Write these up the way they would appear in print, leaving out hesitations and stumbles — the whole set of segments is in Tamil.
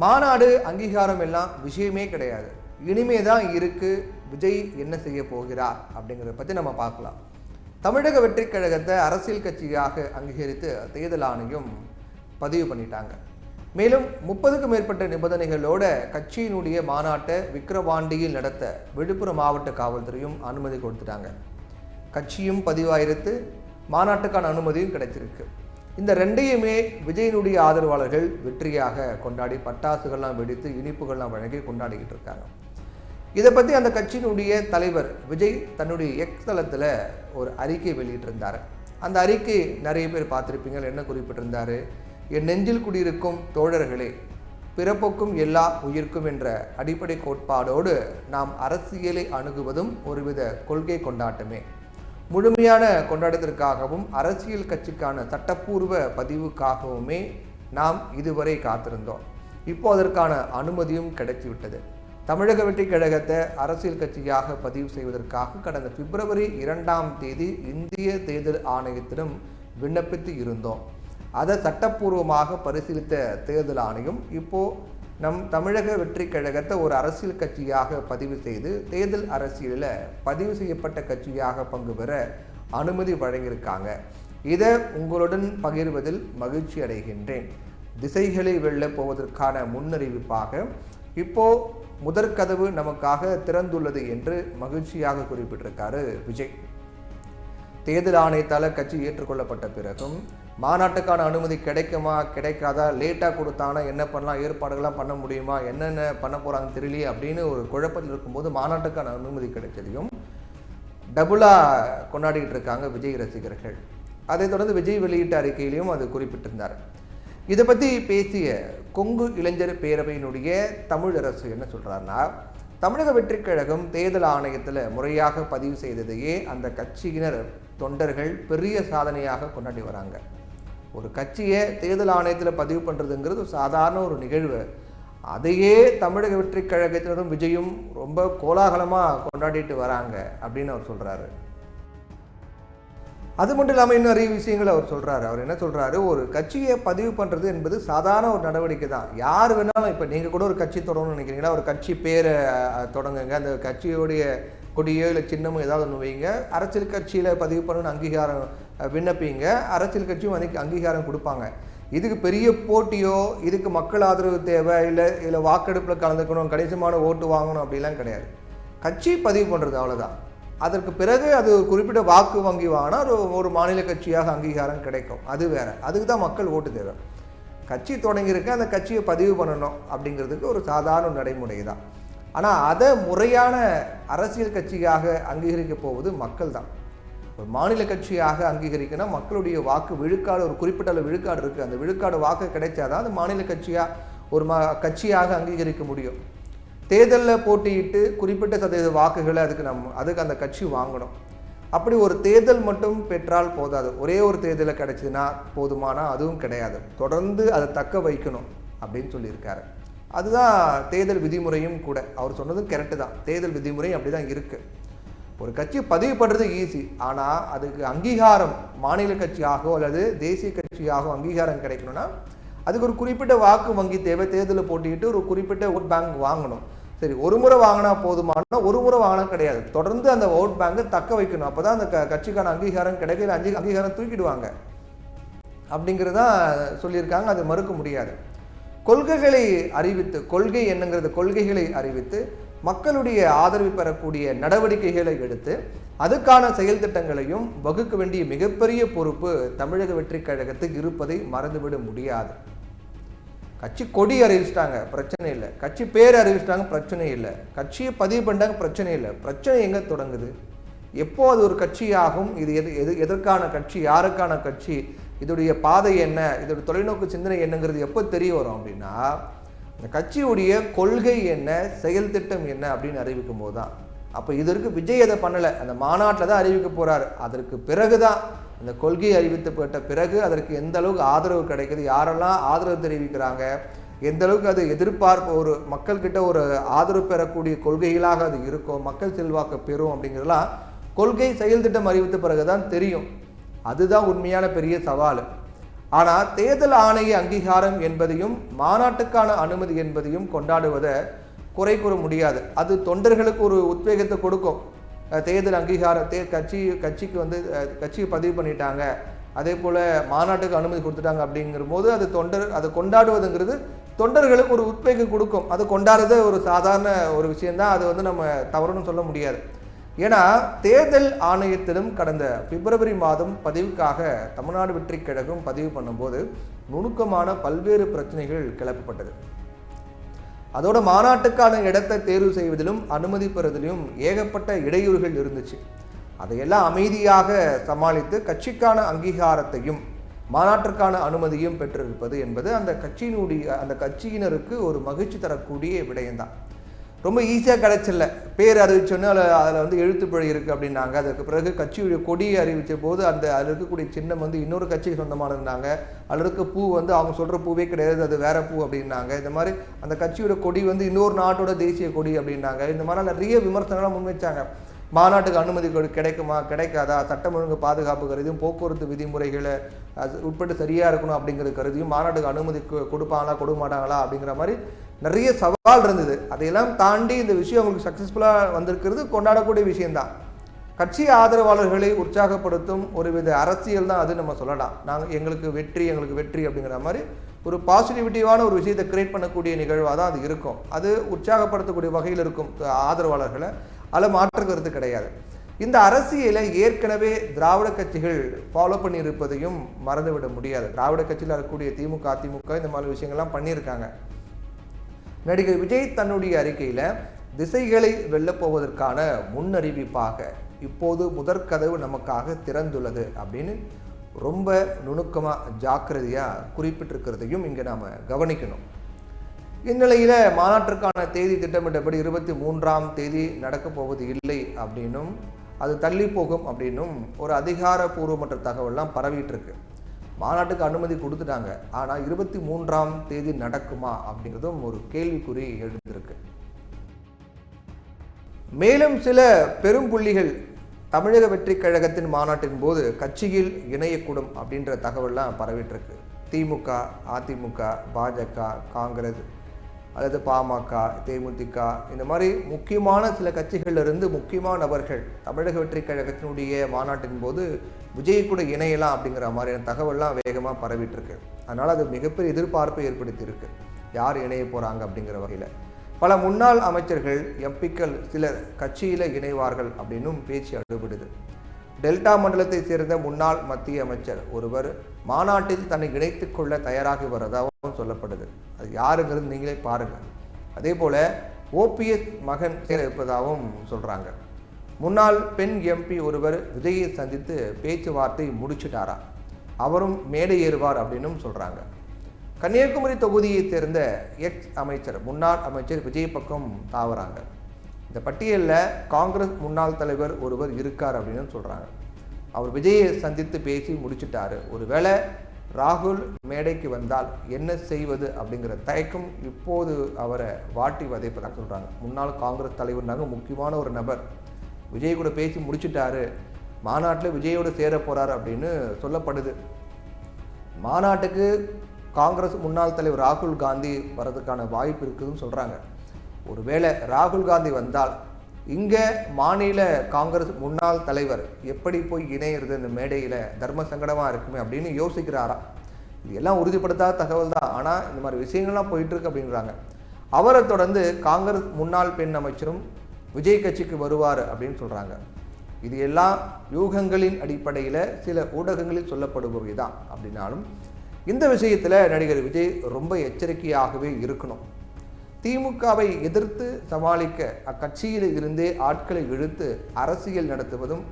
மாநாடு அங்கீகாரம் எல்லாம் விஷயமே கிடையாது. இனிமே தான் இருக்கு விஜய் என்ன செய்ய போகிறார் அப்படிங்கிறத பற்றி நம்ம பார்க்கலாம். தமிழக வெற்றிக் கழகத்தை அரசியல் கட்சியாக அங்கீகரித்து தேர்தல் ஆணையம் பதிவு பண்ணிட்டாங்க. மேலும் 30க்கும் மேற்பட்ட நிபந்தனைகளோட கட்சியினுடைய மாநாட்டை விக்கிரவாண்டியில் நடத்த விழுப்புரம் மாவட்ட காவல்துறையும் அனுமதி கொடுத்துட்டாங்க. கட்சியும் பதிவாயிரத்து, மாநாட்டுக்கான அனுமதியும் கிடைச்சிருக்கு. இந்த ரெண்டையுமே விஜயனுடைய ஆதரவாளர்கள் வெற்றியாக கொண்டாடி பட்டாசுகள்லாம் வெடித்து இனிப்புகள்லாம் வழங்கி கொண்டாடிக்கிட்டு இருக்காங்க. இதை பற்றி அந்த கட்சியினுடைய தலைவர் விஜய் தன்னுடைய எக்ஸ் தளத்தில் ஒரு அறிக்கை வெளியிட்டிருந்தார். அந்த அறிக்கை நிறைய பேர் பார்த்துருப்பீங்க. என்ன குறிப்பிட்டிருந்தார்? என் நெஞ்சில் குடியிருக்கும் தோழர்களே, பிறப்புக்கும் எல்லா உயிர்க்கும் என்ற அடிப்படை கோட்பாடோடு நாம் அரசியலை அணுகுவதும் ஒருவித கொள்கை கொண்டாட்டமே. முழுமையான கொண்டாட்டத்திற்காகவும் அரசியல் கட்சிக்கான சட்டப்பூர்வ பதிவுக்காகவுமே நாம் இதுவரை காத்திருந்தோம். இப்போ அதற்கான அனுமதியும் கிடைத்துவிட்டது. தமிழக வெற்றிக் கழகத்தை அரசியல் கட்சியாக பதிவு செய்வதற்காக கடந்த பிப்ரவரி 2ஆம் தேதி இந்திய தேர்தல் ஆணையத்திடம் விண்ணப்பித்து இருந்தோம். அதை சட்டப்பூர்வமாக பரிசீலித்த தேர்தல் ஆணையம் இப்போது நம் தமிழக வெற்றிக் கழகத்தை ஒரு அரசியல் கட்சியாக பதிவு செய்து தேர்தல் அரசியலில் பதிவு செய்யப்பட்ட கட்சியாக பங்கு பெற அனுமதி வழங்கியிருக்காங்க. இதை உங்களுடன் பகிர்வதில் மகிழ்ச்சி அடைகின்றேன். திசைகளை வெல்ல போவதற்கான முன்னறிவிப்பாக இப்போது முதற்கதவு நமக்காக திறந்துள்ளது என்று மகிழ்ச்சியாக குறிப்பிட்டிருக்காரு விஜய். தேர்தல் ஆணையத்தால் கட்சி ஏற்றுக்கொள்ளப்பட்ட பிறகும் மாநாட்டுக்கான அனுமதி கிடைக்குமா கிடைக்காதா, லேட்டாக கொடுத்தானா என்ன பண்ணலாம், ஏற்பாடுகள்லாம் பண்ண முடியுமா, என்னென்ன பண்ண போகிறாங்க தெரியலையே அப்படின்னு ஒரு குழப்பத்தில் இருக்கும்போது மாநாட்டுக்கான அனுமதி கிடைச்சதையும் டபுளாக கொண்டாடிக்கிட்டு இருக்காங்க விஜய் ரசிகர்கள். அதைத் தொடர்ந்து விஜய் வெளியிட்ட அறிக்கையிலையும் அது குறிப்பிட்டிருந்தார். இதை பற்றி பேசிய கொங்கு இளைஞர் பேரவையினுடைய தமிழரசு என்ன சொல்கிறாருன்னா, தமிழக வெற்றிக் கழகம் தேர்தல் ஆணையத்தில் முறையாக பதிவு செய்ததையே அந்த கட்சியினர் தொண்டர்கள் பெரிய சாதனையாக கொண்டாடி வராங்க. ஒரு கட்சியை தேர்தல் ஆணையத்தில் பதிவு பண்ணுறதுங்கிறது சாதாரண ஒரு நிகழ்வு. அதையே தமிழக வெற்றிக் கழகத்தினரும் விஜயும் ரொம்ப கோலாகலமாக கொண்டாடிட்டு வராங்க அப்படின்னு அவர் சொல்கிறாரு. அது மட்டும் இல்லாமல் இன்னும் நிறைய விஷயங்கள் அவர் சொல்கிறாரு. அவர் என்ன சொல்கிறாரு, ஒரு கட்சியை பதிவு பண்ணுறது என்பது சாதாரண ஒரு நடவடிக்கை தான். யார் வேணாலும், இப்போ நீங்கள் கூட ஒரு கட்சி தொடங்கணும்னு நினைக்கிறீங்கன்னா ஒரு கட்சி பேரை தொடங்குங்க, அந்த கட்சியோடைய கொடியோ இல்லை சின்னமோ ஏதாவது ஒன்று வைங்க, அரசியல் கட்சியில் பதிவு பண்ணணும்னு அங்கீகாரம் விண்ணப்பிங்க, அரசியல் கட்சியும் அதுக்கு அங்கீகாரம் கொடுப்பாங்க. இதுக்கு பெரிய போட்டியோ இதுக்கு மக்கள் ஆதரவு தேவை இல்லை வாக்கெடுப்பில் கலந்துக்கணும் கணிசமான ஓட்டு வாங்கணும் அப்படிலாம் கிடையாது. கட்சி பதிவு பண்ணுறது அவ்வளோதான். அதற்கு பிறகு அது ஒரு குறிப்பிட்ட வாக்கு வங்கி வாங்கினா ஒரு மாநில கட்சியாக அங்கீகாரம் கிடைக்கும், அது வேறு. அதுக்கு தான் மக்கள் ஓட்டு தேவை. கட்சி தொடங்கியிருக்க அந்த கட்சியை பதிவு பண்ணணும் அப்படிங்கிறதுக்கு ஒரு சாதாரண நடைமுறை தான். ஆனால் அதை முறையான அரசியல் கட்சியாக அங்கீகரிக்க போவது மக்கள் தான். ஒரு மாநில கட்சியாக அங்கீகரிக்கணும், மக்களுடைய வாக்கு விழுக்காடு ஒரு குறிப்பிட்ட அளவு விழுக்காடு இருக்குது, அந்த விழுக்காடு வாக்கு கிடைச்சாதான் அது மாநில கட்சியாக ஒரு கட்சியாக அங்கீகரிக்க முடியும். தேர்தலில் போட்டியிட்டு குறிப்பிட்ட சதவீத வாக்குகளை அதுக்கு அந்த கட்சி வாங்கணும். அப்படி ஒரு தேர்தல் மட்டும் பெற்றால் போதாது. ஒரே ஒரு தேர்தலில் கிடைச்சதுன்னா போதுமானா அதுவும் கிடையாது. தொடர்ந்து அதை தக்க வைக்கணும் அப்படின்னு சொல்லியிருக்காரு. அதுதான் தேர்தல் விதிமுறையும் கூட. அவர் சொன்னதும் கரெக்டு தான். தேர்தல் விதிமுறை அப்படி தான் இருக்குது. ஒரு கட்சி பதிவு பண்ணுறது ஈஸி, ஆனால் அதுக்கு அங்கீகாரம் மாநில கட்சியாகவோ அல்லது தேசிய கட்சியாகவோ அங்கீகாரம் கிடைக்கணும்னா அதுக்கு ஒரு குறிப்பிட்ட வாக்கு வங்கி தேவை. தேர்தலில் போட்டிட்டு ஒரு குறிப்பிட்ட ஓட் பேங்க் வாங்கணும். சரி, ஒரு முறை வாங்கினா போதுமானா ஒரு முறை வாங்கினா கிடையாது. தொடர்ந்து அந்த ஓட் பேங்கை தக்க வைக்கணும். அப்போ தான் அந்த கட்சிக்கான அங்கீகாரம் கிடைக்கல, அங்கீகாரம் தூக்கிடுவாங்க அப்படிங்கிறதான் சொல்லியிருக்காங்க. அது மறுக்க முடியாது. கொள்கைகளை அறிவித்து, கொள்கை என்னங்கிறது கொள்கைகளை அறிவித்து மக்களுடைய ஆதரவு பெறக்கூடிய நடவடிக்கைகளை எடுத்து அதுக்கான செயல் திட்டங்களையும் வகுக்க வேண்டிய மிகப்பெரிய பொறுப்பு தமிழக வெற்றிக் கழகத்துக்கு இருப்பதை மறந்துவிட முடியாது. கட்சி கொடி அறிவிச்சிட்டாங்க, பிரச்சனை இல்லை. கட்சி பேர் அறிவிச்சிட்டாங்க, பிரச்சனை இல்லை. கட்சியை பதிவு பண்ணிட்டாங்க, பிரச்சனை இல்லை. பிரச்சனை எங்கே தொடங்குது? எப்போ அது ஒரு கட்சியாகும்? இது எதற்கான கட்சி, யாருக்கான கட்சி, இதோடைய பாதை என்ன, இதோட தொலைநோக்கு சிந்தனை என்னங்கிறது எப்போ தெரிய வரும் அப்படின்னா இந்த கட்சியுடைய கொள்கை என்ன, செயல் திட்டம் என்ன அப்படின்னு அறிவிக்கும் போது தான். அப்போ இதற்கு விஜய் அதை பண்ணலை, அந்த மாநாட்டில் தான் அறிவிக்க போகிறார். அதற்கு பிறகு தான் அந்த கொள்கை அறிவிக்கப்பட்ட பிறகு அதற்கு எந்த அளவுக்கு ஆதரவு கிடைக்குது, யாரெல்லாம் ஆதரவு தெரிவிக்கிறாங்க, எந்த அளவுக்கு அது எதிர்பார்ப்பு ஒரு மக்கள்கிட்ட ஒரு ஆதரவு பெறக்கூடிய கொள்கைகளாக அது இருக்கும், மக்கள் செல்வாக்கு பெறும் அப்படிங்கிறதுலாம் கொள்கை செயல் திட்டம் அறிவித்த பிறகு தான் தெரியும். அதுதான் உண்மையான பெரிய சவால். ஆனால் தேர்தல் ஆணைய அங்கீகாரம் என்பதையும் மாநாட்டுக்கான அனுமதி என்பதையும் கொண்டாடுவதை குறை கூற முடியாது. அது தொண்டர்களுக்கு ஒரு உத்வேகத்தை கொடுக்கும். தேர்தல் அங்கீகாரத்தை கட்சிக்கு வந்து கட்சியை பதிவு பண்ணிட்டாங்க, அதே போல் மாநாட்டுக்கு அனுமதி கொடுத்துட்டாங்க அப்படிங்கிற போது அதை கொண்டாடுவதுங்கிறது தொண்டர்களுக்கு ஒரு உத்வேகம் கொடுக்கும். அது கொண்டாடுறது ஒரு சாதாரண ஒரு விஷயந்தான். அது வந்து நம்ம தவறுன்னு சொல்ல முடியாது. ஏன்னா தேர்தல் ஆணையத்திலும் கடந்த பிப்ரவரி மாதம் பதிவுக்காக தமிழ்நாடு வெற்றி கழகம் பதிவு பண்ணும்போது நுணுக்கமான பல்வேறு பிரச்சனைகள் கிளப்பப்பட்டது. அதோட மாநாட்டுக்கான இடத்தை தேர்வு செய்வதிலும் அனுமதி பெறுவதிலும் ஏகப்பட்ட இடையூறுகள் இருந்துச்சு. அதையெல்லாம் அமைதியாக சமாளித்து கட்சிக்கான அங்கீகாரத்தையும் மாநாட்டிற்கான அனுமதியும் பெற்றிருப்பது என்பது அந்த கட்சியினருக்கு ஒரு மகிழ்ச்சி தரக்கூடிய விடயம்தான். ரொம்ப ஈஸியாக கிடைச்சில்ல. பேர் அறிவிச்சோன்னே அதில் வந்து எழுத்துப்பிழை இருக்குது அப்படின்னாங்க. அதுக்கு பிறகு கட்சியுடைய கொடியை அறிவித்த போது அதில் இருக்கக்கூடிய சின்னம் வந்து இன்னொரு கட்சிக்கு சொந்தமானதுனாங்க. அதில் இருக்க பூ வந்து அவங்க சொல்கிற பூவே கிடையாது, அது வேற பூ அப்படின்னாங்க. இந்த மாதிரி அந்த கட்சியோட கொடி வந்து இன்னொரு நாட்டோட தேசிய கொடி அப்படின்னாங்க. இந்த மாதிரி நிறைய விமர்சனங்கள்லாம் முன்வைச்சாங்க. மாநாட்டுக்கு அனுமதி கிடைக்குமா கிடைக்காதா, சட்டம் ஒழுங்கு பாதுகாப்பு கருதியும் போக்குவரத்து விதிமுறைகளை உட்பட்டு சரியாக இருக்கணும் அப்படிங்கிற கருதியும் மாநாட்டுக்கு அனுமதி கொடுப்பாங்களா கொடுக்க மாட்டாங்களா அப்படிங்கிற மாதிரி நிறைய சவால் இருந்தது. அதையெல்லாம் தாண்டி இந்த விஷயம் அவங்களுக்கு சக்ஸஸ்ஃபுல்லாக வந்திருக்கிறது கொண்டாடக்கூடிய விஷயம்தான். கட்சி ஆதரவாளர்களை உற்சாகப்படுத்தும் ஒருவித அரசியல் தான் அது நம்ம சொல்லலாம். எங்களுக்கு வெற்றி அப்படிங்கிற மாதிரி ஒரு பாசிட்டிவிட்டிவான ஒரு விஷயத்தை கிரியேட் பண்ணக்கூடிய நிகழ்வாக தான் அது இருக்கும். அது உற்சாகப்படுத்தக்கூடிய வகையில் இருக்கும் ஆதரவாளர்களை. அதில் மாற்று கருத்து கிடையாது. இந்த அரசியலை ஏற்கனவே திராவிட கட்சிகள் ஃபாலோ பண்ணியிருப்பதையும் மறந்துவிட முடியாது. திராவிட கட்சியில் இருக்கக்கூடிய திமுக அதிமுக இந்த மாதிரி விஷயங்கள்லாம் பண்ணியிருக்காங்க. நடிகர் விஜய் தன்னுடைய அறிக்கையில் திசைகளை வெல்லப்போவதற்கான முன்னறிவிப்பாக இப்போது முதற்கதவு நமக்காக திறந்துள்ளது அப்படின்னு ரொம்ப நுணுக்கமாக ஜாக்கிரதையாக குறிப்பிட்டிருக்கிறதையும் இங்கே நாம் கவனிக்கணும். இந்நிலையில் மாநாட்டிற்கான தேதி திட்டமிட்டபடி 23ஆம் தேதி நடக்கப் போவது இல்லை அப்படின்னும் அது தள்ளி போகும் அப்படின்னும் ஒரு அதிகாரப்பூர்வமற்ற தகவல்லாம் பரவிட்டு இருக்கு. மாநாட்டுக்கு அனுமதி கொடுத்துட்டாங்க, ஆனால் 23ஆம் தேதி நடக்குமா அப்படிங்கிறதும் ஒரு கேள்விக்குறி எழுந்திருக்கு. மேலும் சில பெரும் புள்ளிகள் தமிழக வெற்றி கழகத்தின் மாநாட்டின் போது கட்சியில் இணையக்கூடும் அப்படின்ற தகவல்லாம் பரவிட்டு இருக்கு. திமுக, அதிமுக, பாஜக, காங்கிரஸ் அல்லது பாமக, தேமுதிக இந்த மாதிரி முக்கியமான சில கட்சிகளிலிருந்து முக்கியமான நபர்கள் தமிழக வெற்றி கழகத்தினுடைய மாநாட்டின் போது விஜய் கூட இணையலாம் அப்படிங்கிற மாதிரியான தகவல்லாம் வேகமாக பரவிட்டு இருக்கு. அதனால் அது மிகப்பெரிய எதிர்பார்ப்பை ஏற்படுத்தியிருக்கு. யார் இணைய போகிறாங்க அப்படிங்கிற வகையில் பல முன்னாள் அமைச்சர்கள் எம்பிக்கள் சிலர் கட்சியில் இணைவார்கள் அப்படின்னும் பேச்சு அடுபடுது. டெல்டா மண்டலத்தை சேர்ந்த முன்னாள் மத்திய அமைச்சர் ஒருவர் மாநாட்டில் தன்னை இணைத்துக் கொள்ள தயாராகி வருவதாகவும் சொல்லப்படுது. அது யாருங்கிறது நீங்களே பாருங்கள். அதே போல் ஓபிஎஸ் மகன் சேர இருப்பதாகவும் சொல்கிறாங்க. முன்னாள் பெண் எம்பி ஒருவர் விஜயை சந்தித்து பேச்சுவார்த்தை முடிச்சுட்டாரா, அவரும் மேடை ஏறுவார் அப்படின்னும் சொல்கிறாங்க. கன்னியாகுமரி தொகுதியை சேர்ந்த அமைச்சர் முன்னாள் அமைச்சர் விஜய் பக்கம் தாவறாங்க. இந்த பட்டியலில் காங்கிரஸ் முன்னாள் தலைவர் ஒருவர் இருக்கார் அப்படின்னு சொல்கிறாங்க. அவர் விஜயை சந்தித்து பேசி முடிச்சுட்டாரு. ஒருவேளை ராகுல் மேடைக்கு வந்தால் என்ன செய்வது அப்படிங்கிற தயக்கம் இப்போது அவரை வாட்டி வதைப்பதாக சொல்கிறாங்க. முன்னாள் காங்கிரஸ் தலைவர்னாங்க முக்கியமான ஒரு நபர். விஜய் கூட பேசி முடிச்சுட்டாரு, மாநாட்டில் விஜயோடு சேர போகிறார் அப்படின்னு சொல்லப்படுது. மாநாட்டுக்கு காங்கிரஸ் முன்னாள் தலைவர் ராகுல் காந்தி வர்றதுக்கான வாய்ப்பு இருக்குதுன்னு சொல்கிறாங்க. ஒருவேளை ராகுல் காந்தி வந்தால் இங்கே மாநில காங்கிரஸ் முன்னாள் தலைவர் எப்படி போய் இணையிறது இந்த மேடையில், தர்ம சங்கடமாக இருக்குமே அப்படின்னு யோசிக்கிறாரா. இது எல்லாம் உறுதிப்படுத்தாத தகவல் தான். ஆனால் இந்த மாதிரி விஷயங்கள்லாம் போயிட்டுருக்கு அப்படின்றாங்க. அவரை தொடர்ந்து காங்கிரஸ் முன்னாள் பெண் அமைச்சரும் விஜய் கட்சிக்கு வருவார் அப்படின்னு சொல்கிறாங்க. இது எல்லாம் யூகங்களின் அடிப்படையில் சில ஊடகங்களில் சொல்லப்படுபவை தான். அப்படின்னாலும் இந்த விஷயத்தில் நடிகர் விஜய் ரொம்ப எச்சரிக்கையாகவே இருக்கணும். திமுகவை எதிர்த்து சமாளிக்க அக்கட்சியில் இருந்தே ஆட்களை இழுத்து அரசியல் நடத்துவதும்,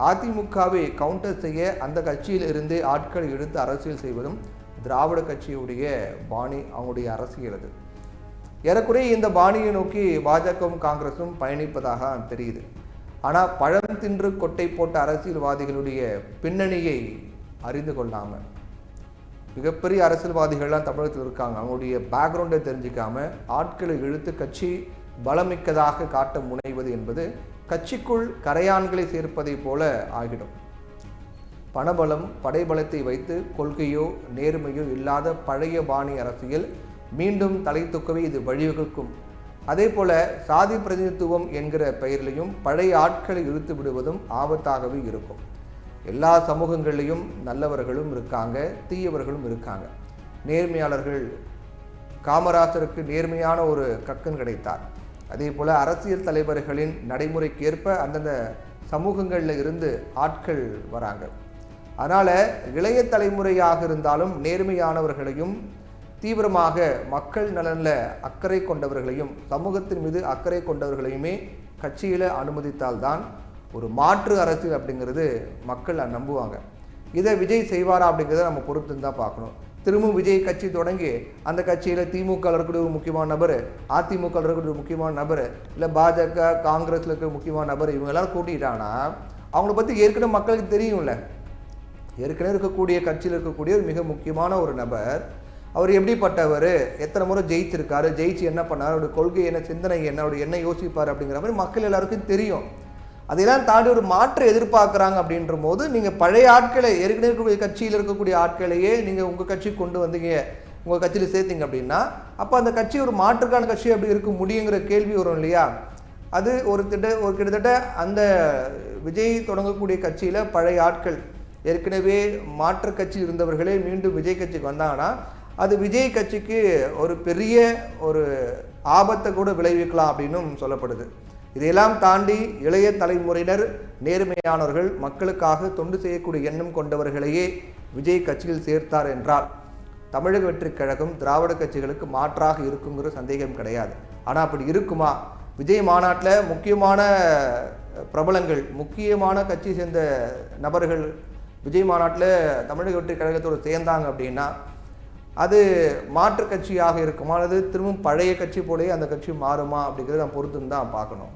அதிமுகவை கவுண்டர் செய்ய அந்த கட்சியில் இருந்தே ஆட்களை இழுத்து அரசியல் செய்வதும் திராவிட கட்சியுடைய பாணி, அவங்களுடைய அரசியல். அது ஏறக்குறைய இந்த பாணியை நோக்கி பாஜகவும் காங்கிரஸும் பயணிப்பதாக தெரியுது. ஆனால் பழம் தின்று கொட்டை போட்ட அரசியல்வாதிகளுடைய பின்னணியை அறிந்து கொள்ளாமல், மிகப்பெரிய அரசியல்வாதிகள்லாம் தமிழகத்தில் இருக்காங்க, அவங்களுடைய பேக்ரவுண்டை தெரிஞ்சிக்காமல் ஆட்களை இழுத்து கட்சி பலமிக்கதாக காட்ட முனைவது என்பது கட்சிக்குள் கரையான்களை சேர்ப்பதை போல ஆகிடும். பணபலம் படைபலத்தை வைத்து கொள்கையோ நேர்மையோ இல்லாத பழைய பாணி அரசியல் மீண்டும் தலை தூக்கவே இது வழிவகுக்கும். அதே போல சாதி பிரதிநிதித்துவம் என்கிற பெயரிலையும் பழைய ஆட்களை இழுத்து விடுவதும் ஆபத்தாகவே இருக்கும். எல்லா சமூகங்களிலையும் நல்லவர்களும் இருக்காங்க, தீயவர்களும் இருக்காங்க. நேர்மையாளர்கள், காமராசருக்கு நேர்மையான ஒரு கக்கன் கிடைத்தார். அதே போல் அரசியல் தலைவர்களின் நடைமுறைக்கேற்ப அந்தந்த சமூகங்களில் இருந்து ஆட்கள் வராங்க. அதனால் இளைய தலைமுறையாக இருந்தாலும் நேர்மையானவர்களையும் தீவிரமாக மக்கள் நலனில் அக்கறை கொண்டவர்களையும் சமூகத்தின் மீது அக்கறை கொண்டவர்களையுமே கட்சியில் அனுமதித்தால்தான் ஒரு மாற்று அரசியல் அப்படிங்கிறது மக்கள் நம்புவாங்க. இதை விஜய் செய்வாரா அப்படிங்கிறத நம்ம பொறுத்து தான் பார்க்கணும். திரும்பவும் விஜய் கட்சி தொடங்கி அந்த கட்சியில் திமுக இருக்கக்கூடிய ஒரு முக்கியமான நபர், அதிமுக இருக்கக்கூடிய ஒரு முக்கியமான நபர், இல்லை பாஜக காங்கிரஸில் இருக்கிற முக்கியமான நபர், இவங்க எல்லாரும் கூட்டிட்டாங்கன்னா அவங்கள பற்றி ஏற்கனவே மக்களுக்கு தெரியும்ல. ஏற்கனவே இருக்கக்கூடிய கட்சியில் இருக்கக்கூடிய ஒரு மிக முக்கியமான ஒரு நபர், அவர் எப்படிப்பட்டவர், எத்தனை முறை ஜெயிச்சிருக்காரு, ஜெயிச்சு என்ன பண்ணார், அவருடைய கொள்கை என்ன, சிந்தனை என்ன, அவருடைய என்ன யோசிப்பார் அப்படிங்கிற மாதிரி மக்கள் எல்லாருக்கும் தெரியும். அதையெல்லாம் தாண்டி ஒரு மாற்று எதிர்பார்க்குறாங்க அப்படின்ற போது நீங்கள் பழைய ஆட்களை, ஏற்கனவே இருக்கக்கூடிய கட்சியில் இருக்கக்கூடிய ஆட்களையே நீங்கள் உங்கள் கட்சிக்கு கொண்டு வந்தீங்க, உங்கள் கட்சியில் சேர்த்திங்க அப்படின்னா அப்போ அந்த கட்சி ஒரு மாற்றுக்கான கட்சி அப்படி இருக்க முடியுங்கிற கேள்வி வரும் இல்லையா? அது ஒரு கிட்டத்தட்ட அந்த விஜய் தொடங்கக்கூடிய கட்சியில் பழைய ஆட்கள், ஏற்கனவே மாற்று கட்சி இருந்தவர்களே மீண்டும் விஜய் கட்சிக்கு வந்தாங்கன்னா அது விஜய் கட்சிக்கு ஒரு பெரிய ஒரு ஆபத்தை கூட விளைவிக்கலாம் அப்படின்னும் சொல்லப்படுது. இதையெல்லாம் தாண்டி இளைய தலைமுறையினர், நேர்மையானவர்கள், மக்களுக்காக தொண்டு செய்யக்கூடிய எண்ணம் கொண்டவர்களையே விஜய் கட்சியில் சேர்த்தார் என்றால் தமிழக வெற்றிக் கழகம் திராவிட கட்சிகளுக்கு மாற்றாக இருக்குங்கிற சந்தேகம் கிடையாது. ஆனால் அப்படி இருக்குமா? விஜய் மாநாட்டில் முக்கியமான பிரபலங்கள், முக்கியமான கட்சி சேர்ந்த நபர்கள் விஜய் மாநாட்டில் தமிழக வெற்றிக் கழகத்தோடு சேர்ந்தாங்க அப்படின்னா அது மாற்று கட்சியாக இருக்குமா, அல்லது திரும்பவும் பழைய கட்சி போலயே அந்த கட்சி மாறுமா அப்படிங்கிறத நம்ம பொறுத்துன்னு தான் பார்க்கணும்.